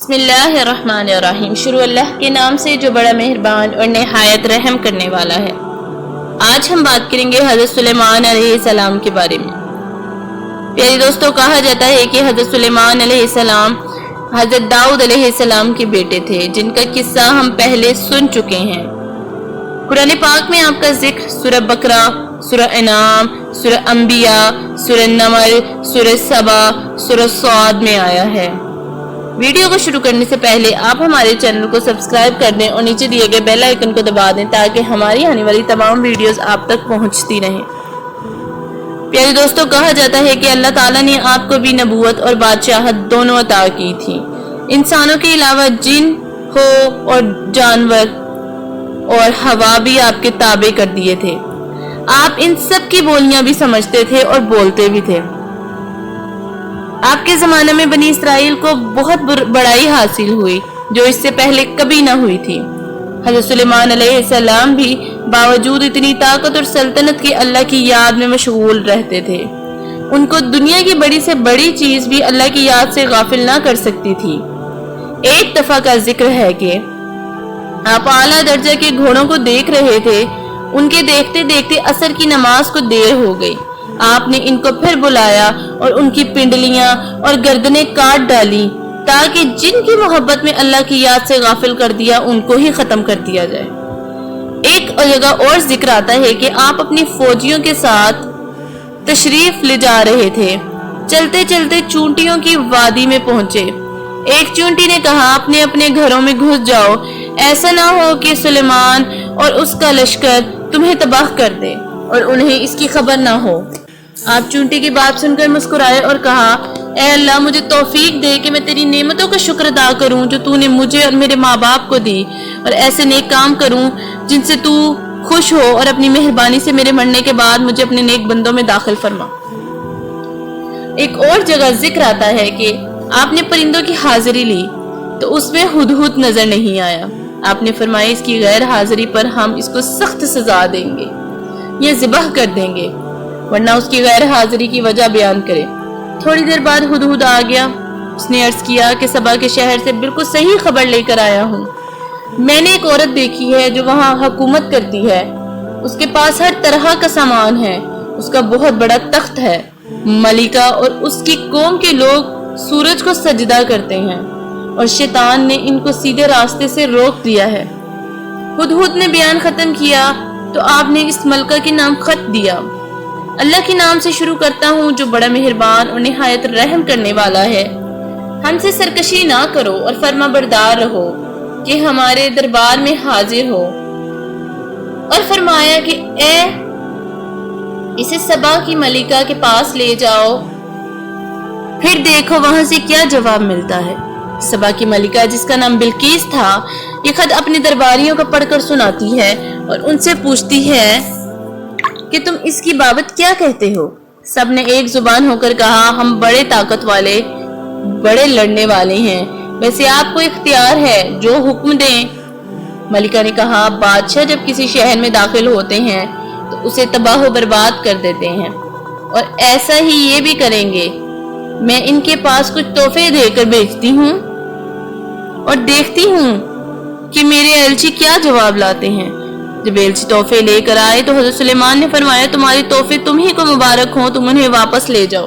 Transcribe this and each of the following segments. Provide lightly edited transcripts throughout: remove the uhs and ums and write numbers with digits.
बिस्मिल्लाहिर्रहमानिर्रहीम। शुरू अल्लाह के नाम से जो बड़ा मेहरबान और नहायत रहम करने वाला है। आज हम बात करेंगे हज़रत सुलेमान अलैहिस्सलाम के बारे में। प्यारे दोस्तों, कहा जाता है कि हज़रत सुलेमान अलैहिस्सलाम हज़रत दाऊद अलैहिस्सलाम के बेटे थे, जिनका किस्सा हम पहले सुन चुके हैं। कुरान पाक में आपका जिक्र सूरह बकरा, सूरह इनाम, सूरह अंबिया, सूरह नमल, सूरह सबा, सूरह सौद में आया है। वीडियो को शुरू करने से पहले आप हमारे चैनल को सब्सक्राइब कर दें और नीचे दिए गए बेल आइकन को दबा दें ताकि हमारी आने वाली तमाम वीडियोस आप तक पहुंचती रहें। प्यारे दोस्तों, कहा जाता है कि अल्लाह ताला ने आपको भी नबूवत और बादशाहत दोनों अता की थी। इंसानों के अलावा जिन हो और जानवर और हवा भी आपके ताबे कर दिए थे। आप इन सब की बोलियां भी समझते थे और बोलते भी थे। आपके जमाने में बनी इसराइल को बहुत बड़ाई हासिल हुई जो इससे पहले कभी ना हुई थी। हज़रत सुलेमान अलैहिस्सलाम भी बावजूद इतनी ताकत और सल्तनत की अल्लाह की याद में मशगूल रहते थे। उनको दुनिया की बड़ी से बड़ी चीज भी अल्लाह की याद से गाफिल ना कर सकती थी। एक दफा का जिक्र है कि आप आला दर्जा के घोड़ों को देख रहे थे। उनके देखते देखते असर की नमाज को देर हो गई। आपने इनको फिर बुलाया और उनकी पिंडलियां और गर्दनें काट डाली ताकि जिनकी मोहब्बत में अल्लाह की याद से गाफिल कर दिया उनको ही खत्म कर दिया जाए। एक जगह और जिक्र आता है कि आप अपनी फौजियों के साथ तशरीफ ले जा रहे थे। चलते चलते चूंटियों की वादी में पहुंचे। एक चूंटी ने कहा, अपने अपने घरों में घुस जाओ, ऐसा ना हो कि सुलेमान और उसका लश्कर तुम्हें तबाह कर दे और उन्हें इसकी खबर ना हो। आप चूंटी की बात सुनकर मुस्कुराए और कहा, ऐ अल्लाह, मुझे तौफीक दे कि मैं तेरी नेमतों का शुक्र अदा करूं जो तूने मुझे और मेरे माँ बाप को दी, और ऐसे नेक काम करूं जिनसे तू खुश हो, और अपनी मेहरबानी से मेरे मरने के बाद मुझे अपने नेक बंदों में दाखिल फरमा। एक और जगह जिक्र आता है कि आपने परिंदों की हाजिरी ली तो उसमें हुदहुद नजर नहीं आया। आपने फरमाया, इसकी गैर हाजिरी पर हम इसको सख्त सजा देंगे या ज़िबह कर देंगे, वरना उसकी गैर हाजिरी की वजह बयान करे। थोड़ी देर बाद हुदहुद आ गया। उसने अर्ज किया कि सबा के शहर से बिल्कुल सही खबर लेकर आया हूँ। मैंने एक औरत देखी है जो वहाँ हुकूमत करती है। उसके पास हर तरह का सामान है। उसका बहुत बड़ा तख्त है। मलिका और उसकी कौम के लोग सूरज को सजदा करते हैं और शैतान ने इनको सीधे रास्ते से रोक दिया है। हुदहुद ने बयान खत्म किया तो आपने इस मलका के नाम खत दिया। अल्लाह के नाम से शुरू करता हूँ जो बड़ा मेहरबान और निहायत रहम करने वाला है। हमसे सरकशी ना करो और फर्मा बरदार रहो कि हमारे दरबार में हाजिर हो। और फरमाया कि ए इसे सबा की मलिका के पास ले जाओ, फिर देखो वहां से क्या जवाब मिलता है। सबा की मलिका, जिसका नाम बिल्कीस था, ये खत अपने दरबारियों को पढ़कर सुनाती है और उनसे पूछती है कि तुम इसकी बाबत क्या कहते हो। सब ने एक जुबान होकर कहा, हम बड़े ताकत वाले, बड़े लड़ने वाले हैं। वैसे आपको इख्तियार है, जो हुक्म दें। मलिका ने कहा, बादशाह जब किसी शहर में दाखिल होते हैं तो उसे तबाह बर्बाद कर देते हैं, और ऐसा ही ये भी करेंगे। मैं इनके पास कुछ तोहफे देकर भेजती हूँ और देखती हूँ कि मेरे एलची क्या जवाब लाते हैं। जब एलची तोहफे लेकर आए तो हज़रत सुलेमान ने फरमाया, तुम्हारे तोहफे तुम ही को मुबारक हो, तुम उन्हें वापस ले जाओ।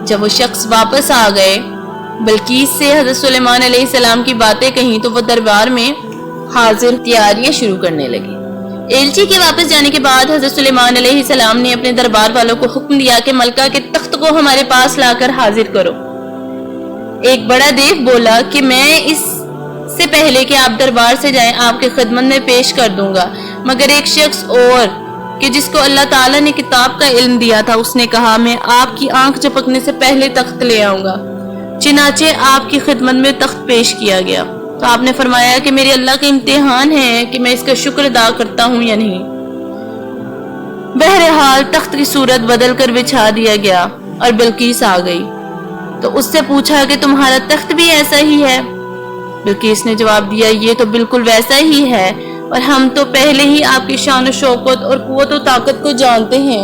जब वो शख्स वापस आ गए, बिल्कीस से हज़रत सुलेमान अलैहिस्सलाम की बातें कहीं तो वो दरबार में हाजिर तैयारियां शुरू करने लगे। एलची के वापस जाने के बाद हज़रत सुलेमान अलैहिस्सलाम ने अपने दरबार वालों को हुक्म दिया कि मलका के तख्त को हमारे पास लाकर हाजिर करो। एक बड़ा देव बोला कि मैं इससे पहले कि आप दरबार से जाएं आपके खिदमत में पेश कर दूंगा, मगर एक शख्स और कि जिसको अल्लाह ताला ने किताब का इल्म दिया था, उसने कहा, मैं आपकी आंख झपकने से पहले तख्त ले आऊंगा। चिनाचे आपकी खिदमत में तख्त पेश किया गया तो आपने फरमाया कि मेरे अल्लाह का इम्तिहान है कि मैं इसका शुक्र अदा करता हूँ या नहीं। बहरहाल तख्त की सूरत बदल कर बिछा दिया गया और बिल्कीस आ गई तो उससे पूछा कि तुम्हारा तख्त भी ऐसा ही है। बिल्कीस ने जवाब दिया, ये तो बिल्कुल वैसा ही है, और हम तो पहले ही आपकी शान और शौकत और कुव्वत और ताकत को जानते हैं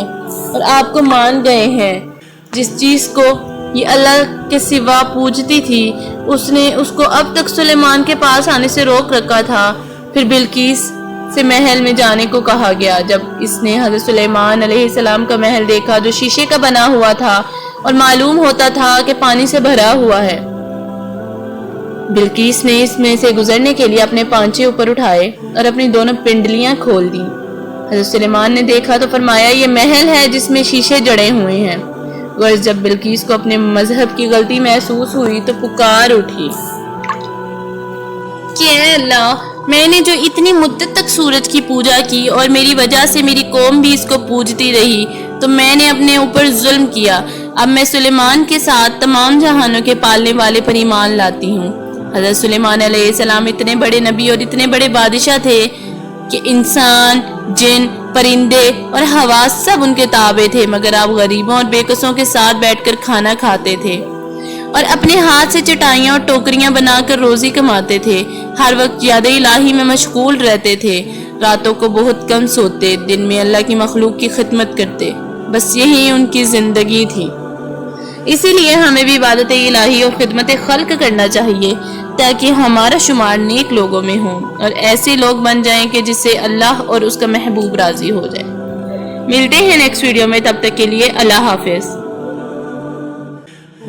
और आपको मान गए हैं। जिस चीज को ये अल्लाह के सिवा पूजती थी اس نے اس کو اب تک سلیمان کے پاس آنے سے روک رکھا تھا۔ پھر بلقیس سے محل میں جانے کو کہا گیا۔ جب اس نے حضرت سلیمان علیہ السلام کا محل دیکھا جو شیشے کا بنا ہوا تھا اور معلوم ہوتا تھا کہ پانی سے بھرا ہوا ہے، بلقیس نے اس میں سے گزرنے کے لیے اپنے پانچے اوپر اٹھائے اور اپنی دونوں پنڈلیاں کھول دیں۔ حضرت سلیمان نے دیکھا تو فرمایا یہ محل ہے جس میں شیشے جڑے ہوئے ہیں۔ غرض جب بلقیس کو اپنے مذہب کی غلطی محسوس ہوئی تو پکار اٹھی کہ اے اللہ، میں نے جو اتنی مدت تک سورج کی پوجا کی اور میری وجہ سے میری قوم بھی اس کو پوجتی رہی، تو میں نے اپنے اوپر ظلم کیا۔ اب میں سلیمان کے ساتھ تمام جہانوں کے پالنے والے پر ایمان لاتی ہوں۔ حضرت سلیمان علیہ السلام اتنے بڑے نبی اور اتنے بڑے بادشاہ تھے کہ انسان، جن، پرندے اور حواس سب ان کے تابع تھے، مگر آپ غریبوں اور بے کسوں کے ساتھ بیٹھ کر کھانا کھاتے تھے اور اپنے ہاتھ سے چٹائیاں اور ٹوکریاں بنا کر روزی کماتے تھے۔ ہر وقت یاد الہی میں مشغول رہتے تھے، راتوں کو بہت کم سوتے، دن میں اللہ کی مخلوق کی خدمت کرتے، بس یہی ان کی زندگی تھی۔ اسی لیے ہمیں بھی عبادت الہی اور خدمت خلق کرنا چاہیے تاکہ ہمارا شمار نیک لوگوں میں ہو اور ایسے لوگ بن جائیں کہ جس سے اللہ اور اس کا محبوب راضی ہو جائے۔ ملتے ہیں نیکسٹ ویڈیو میں، تب تک کے لیے اللہ حافظ۔